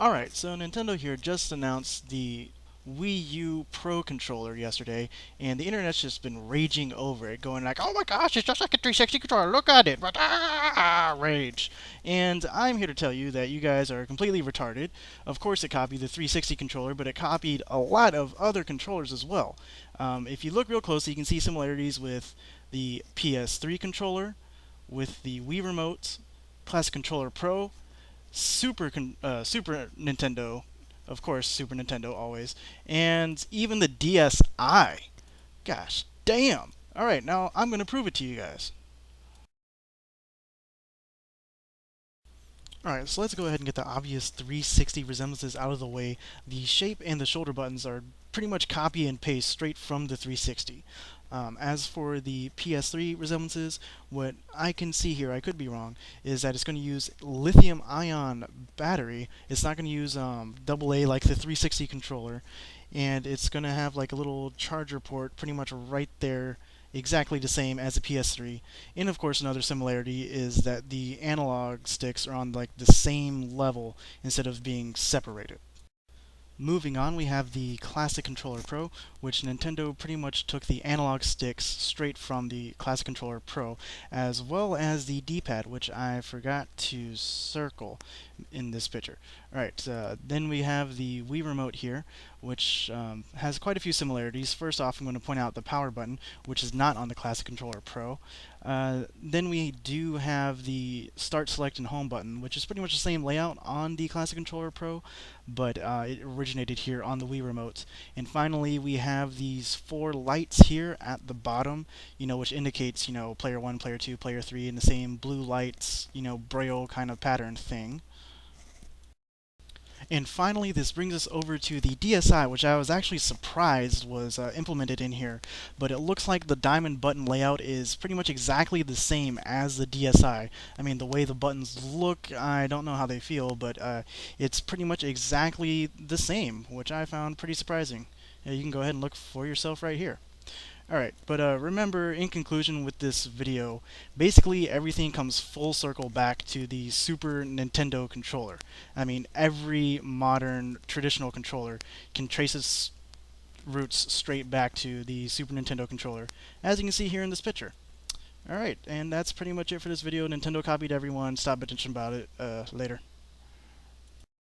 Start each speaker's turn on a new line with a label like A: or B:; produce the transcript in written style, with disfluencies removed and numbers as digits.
A: Alright, so Nintendo here just announced the WiiU Pro Controller yesterday, and the internet's just been raging over it, going like, "Oh my gosh, it's just like a 360 controller, look at it!" But rage. And I'm here to tell you that you guys are completely retarded. Of course it copied the 360 controller, but it copied a lot of other controllers as well. If you look real closely, you can see similarities with the PS3 controller, with the Wii Remote, Classic Controller Pro, Super Nintendo, of course, Super Nintendo always, and even the DSi. Gosh, damn! All right, now I'm gonna prove it to you guys. Alright, so let's go ahead and get the obvious 360 resemblances out of the way. The shape and the shoulder buttons are pretty much copy and paste straight from the 360. As for the PS3 resemblances, what I can see here, I could be wrong, is that it's going to use lithium ion battery. It's not going to use AA like the 360 controller, and it's going to have like a little charger port pretty much right there, exactly the same as the PS3. And of course, another similarity is that the analog sticks are on like the same level instead of being separated. Moving on, we have the Classic Controller Pro, which Nintendo pretty much took the analog sticks straight from the Classic Controller Pro, as well as the D-pad, which I forgot to circle in this picture. Alright, then we have the Wii Remote here, which has quite a few similarities. First off, I'm going to point out the power button, which is not on the Classic Controller Pro. Then we do have the Start, Select, and Home button, which is pretty much the same layout on the Classic Controller Pro, but it originated here on the Wii Remote. And finally, we have these four lights here at the bottom, which indicates, player 1, player 2, player 3, and the same blue lights, braille kind of pattern thing. And finally, this brings us over to the DSi, which I was actually surprised was implemented in here. But it looks like the diamond button layout is pretty much exactly the same as the DSi. I mean, the way the buttons look, I don't know how they feel, but it's pretty much exactly the same, which I found pretty surprising. You can go ahead and look for yourself right here. Alright, but remember, in conclusion with this video, basically everything comes full circle back to the Super Nintendo controller. I mean, every modern traditional controller can trace its roots straight back to the Super Nintendo controller, as you can see here in this picture. Alright, and that's pretty much it for this video. Nintendo copied everyone. Stop bitching about it. Later.